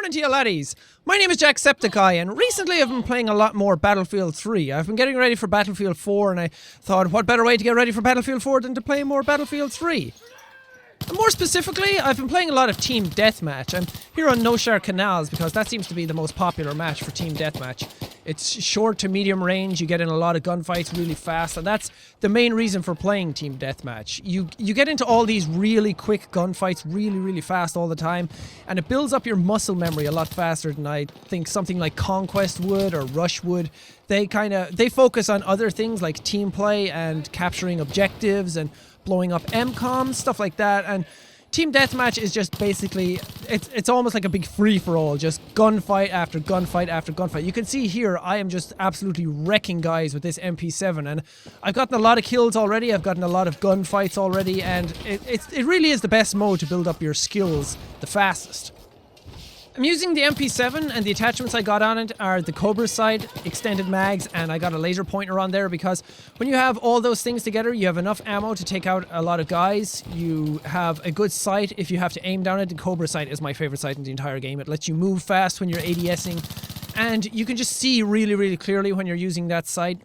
morning to you laddies. My name is Jacksepticeye, and recently I've been playing a lot more Battlefield 3. I've been getting ready for Battlefield 4, and I thought, what better way to get ready for Battlefield 4 than to play more Battlefield 3? And more specifically, I've been playing a lot of Team Deathmatch. I'm here on Noshahr Canals because that seems to be the most popular match for Team Deathmatch. It's short to medium range, you get in a lot of gunfights really fast, and that's the main reason for playing Team Deathmatch. You get into all these really quick gunfights really fast all the time, and it builds up your muscle memory a lot faster than I think something like Conquest would or Rush would. They focus on other things like team play and capturing objectives and blowing up MCOMs, stuff like that, and Team Deathmatch is just basically, it's almost like a big free-for-all, just gunfight after gunfight after gunfight. You can see here, I am just absolutely wrecking guys with this MP7, and I've gotten a lot of kills already, I've gotten a lot of gunfights already, and it really is the best mode to build up your skills the fastest. I'm using the MP7, and the attachments I got on it are the Cobra sight, extended mags, and I got a laser pointer on there because when you have all those things together, you have enough ammo to take out a lot of guys. You have a good sight if you have to aim down it. The Cobra sight is my favorite sight in the entire game. It lets you move fast when you're ADSing, and you can just see really clearly when you're using that sight.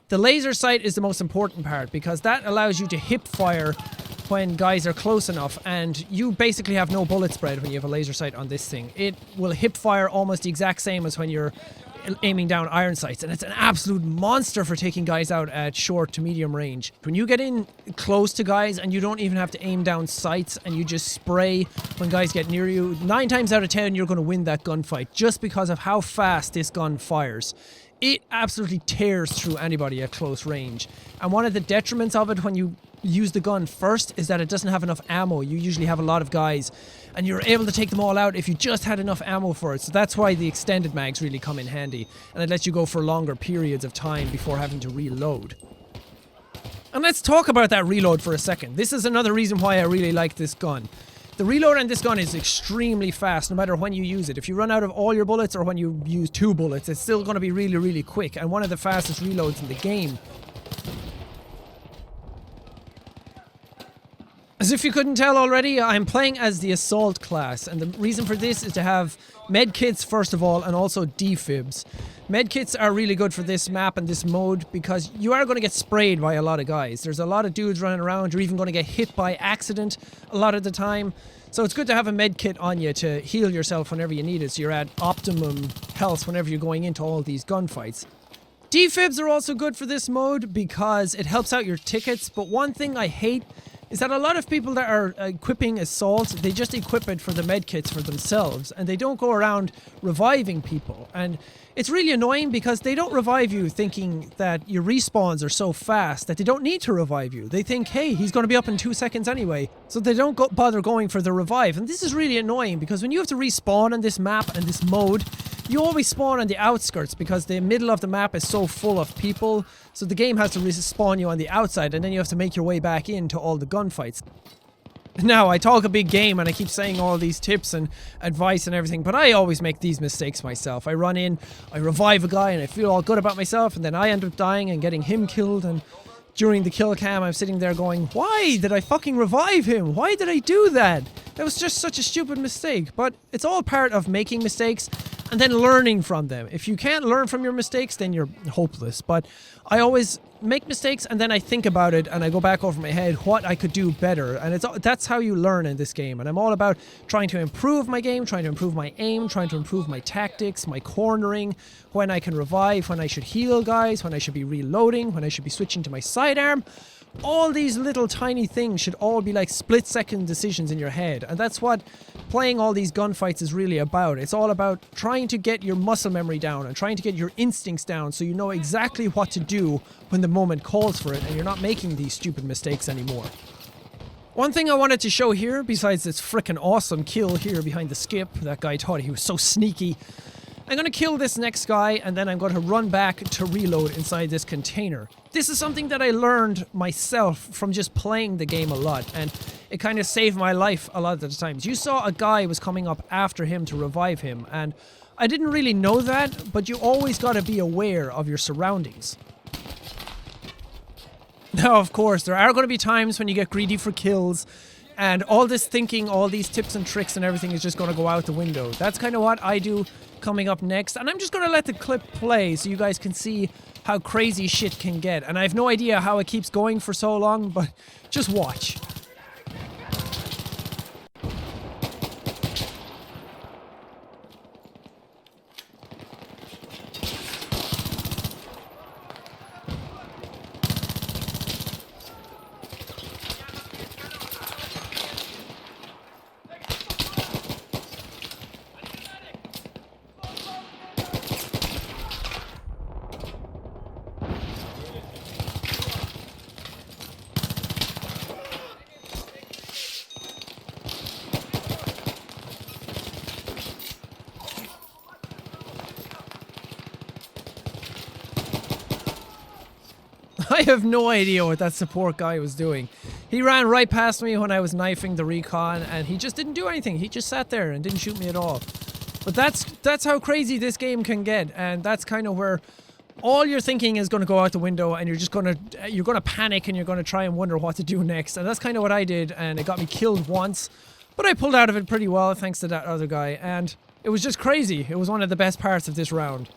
The laser sight is the most important part because that allows you to hip fire when guys are close enough, and you basically have no bullet spread when you have a laser sight on this thing. It will hip fire almost the exact same as when you're aiming down iron sights, and it's an absolute monster for taking guys out at short to medium range. When you get in close to guys and you don't even have to aim down sights and you just spray when guys get near you, 9 times out of 10 you're going to win that gunfight just because of how fast this gun fires. It absolutely tears through anybody at close range. And one of the detriments of it when you use the gun first is that it doesn't have enough ammo. You usually have a lot of guys, and you're able to take them all out if you just had enough ammo for it. So that's why the extended mags really come in handy, and it lets you go for longer periods of time before having to reload. And let's talk about that reload for a second. This is another reason why I really like this gun. The reload on this gun is extremely fast no matter when you use it. If you run out of all your bullets or when you use 2 bullets, it's still going to be really quick, and one of the fastest reloads in the game. As if you couldn't tell already, I'm playing as the Assault class, and the reason for this is to have medkits first of all, and also defibs. Medkits are really good for this map and this mode because you are going to get sprayed by a lot of guys. There's a lot of dudes running around, you're even going to get hit by accident a lot of the time. So it's good to have a medkit on you to heal yourself whenever you need it, so you're at optimum health whenever you're going into all these gunfights. Defibs are also good for this mode because it helps out your tickets, but one thing I hate is that a lot of people that are equipping Assault, they just equip it for the medkits for themselves, and they don't go around reviving people. And it's really annoying because they don't revive you thinking that your respawns are so fast that they don't need to revive you. They think, hey, he's going to be up in 2 seconds anyway, so they don't bother going for the revive. And this is really annoying because when you have to respawn on this map and this mode, you always spawn on the outskirts because the middle of the map is so full of people, so the game has to respawn you on the outside, and then you have to make your way back into all the gunfights. Now, I talk a big game and I keep saying all these tips and advice and everything, but I always make these mistakes myself. I run in, I revive a guy, and I feel all good about myself, and then I end up dying and getting him killed, and during the kill cam I'm sitting there going, why did I fucking revive him? Why did I do that? That was just such a stupid mistake. But it's all part of making mistakes and then learning from them. If you can't learn from your mistakes, then you're hopeless. But I always make mistakes and then I think about it and I go back over my head what I could do better, and that's how you learn in this game. And I'm all about trying to improve my game, trying to improve my aim, trying to improve my tactics, my cornering, when I can revive, when I should heal guys, when I should be reloading, when I should be switching to my sidearm. All these little tiny things should all be like split-second decisions in your head, and that's what playing all these gunfights is really about. It's all about trying to get your muscle memory down and trying to get your instincts down so you know exactly what to do when the moment calls for it and you're not making these stupid mistakes anymore. One thing I wanted to show here, besides this frickin' awesome kill here behind the skip, that guy thought he was so sneaky. I'm going to kill this next guy, and then I'm going to run back to reload inside this container. This is something that I learned myself from just playing the game a lot, and it kind of saved my life a lot of the times. You saw a guy was coming up after him to revive him, and I didn't really know that, but you always got to be aware of your surroundings. Now, of course, there are going to be times when you get greedy for kills. And all this thinking, all these tips and tricks and everything is just going to go out the window. That's kind of what I do coming up next. And I'm just going to let the clip play so you guys can see how crazy shit can get. And I have no idea how it keeps going for so long, but just watch. I have no idea what that support guy was doing. He ran right past me when I was knifing the recon, and he just didn't do anything. He just sat there and didn't shoot me at all. But that's how crazy this game can get, and that's kind of where all your thinking is going to go out the window, and you're gonna panic, and you're going to try and wonder what to do next. And that's kind of what I did, and it got me killed once, but I pulled out of it pretty well thanks to that other guy, and it was just crazy. It was one of the best parts of this round.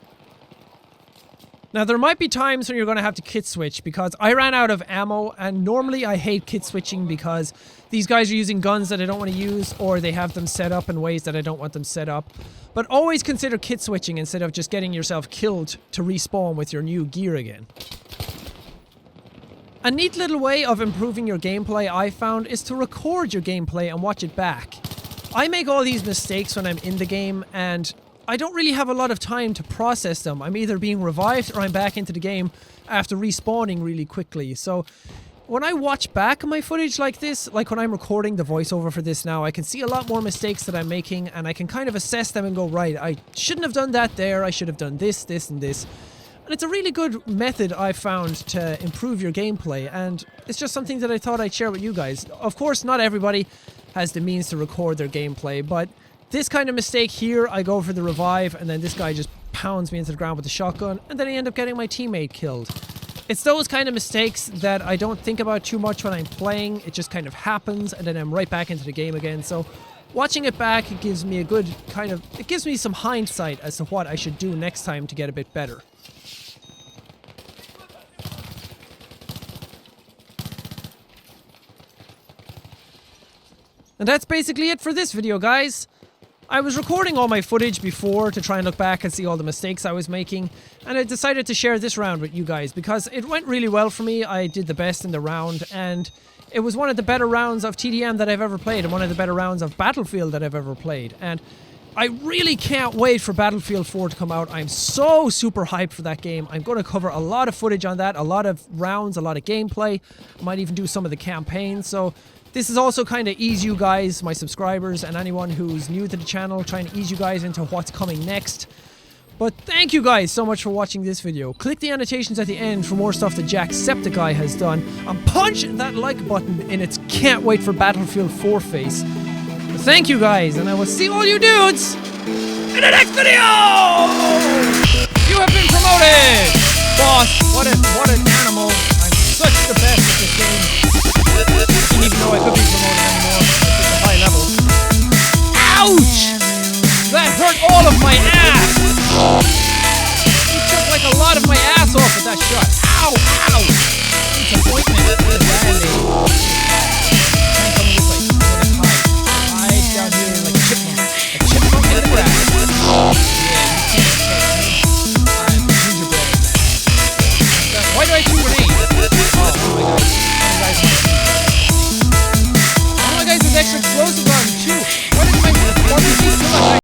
Now, there might be times when you're going to have to kit switch because I ran out of ammo, and normally I hate kit switching because these guys are using guns that I don't want to use, or they have them set up in ways that I don't want them set up. But always consider kit switching instead of just getting yourself killed to respawn with your new gear again. A neat little way of improving your gameplay I found is to record your gameplay and watch it back. I make all these mistakes when I'm in the game, and I don't really have a lot of time to process them. I'm either being revived or I'm back into the game after respawning really quickly. So when I watch back my footage like this, like when I'm recording the voiceover for this now, I can see a lot more mistakes that I'm making, and I can kind of assess them and go, right, I shouldn't have done that there, I should have done this, this, and this. And it's a really good method I've found to improve your gameplay, and it's just something that I thought I'd share with you guys. Of course, not everybody has the means to record their gameplay, but this kind of mistake here, I go for the revive, and then this guy just pounds me into the ground with the shotgun, and then I end up getting my teammate killed. It's those kind of mistakes that I don't think about too much when I'm playing. It just kind of happens, and then I'm right back into the game again. So watching it back, it gives me a good it gives me some hindsight as to what I should do next time to get a bit better. And that's basically it for this video, guys. I was recording all my footage before to try and look back and see all the mistakes I was making, and I decided to share this round with you guys because it went really well for me. I did the best in the round, and it was one of the better rounds of TDM that I've ever played, and one of the better rounds of Battlefield that I've ever played. And I really can't wait for Battlefield 4 to come out. I'm so super hyped for that game. I'm going to cover a lot of footage on that, a lot of rounds, a lot of gameplay. I might even do some of the campaigns, so this is also kind of ease you guys, my subscribers, and anyone who's new to the channel, trying to ease you guys into what's coming next. But thank you guys so much for watching this video. Click the annotations at the end for more stuff that Jacksepticeye has done, and punch that like button in its can't wait for Battlefield 4 face. But thank you guys, and I will see all you dudes in the next video! You have been promoted! Boss, what an animal. I'm such the best at this game. Didn't even know I could be promoted anymore. It's a high level. Ouch! That hurt all of my ass! You took like a lot of my ass off with that shot. Ow! Ow! It's an ointment. It's a band-aid. Can't come this way. I'm gonna hide down here like a chipmunk. A chipmunk in the grass. Yeah, you can't catch me. I'm gingerbread man. Why do I shoot grenades? Oh my god. Extra explosives on too. What is my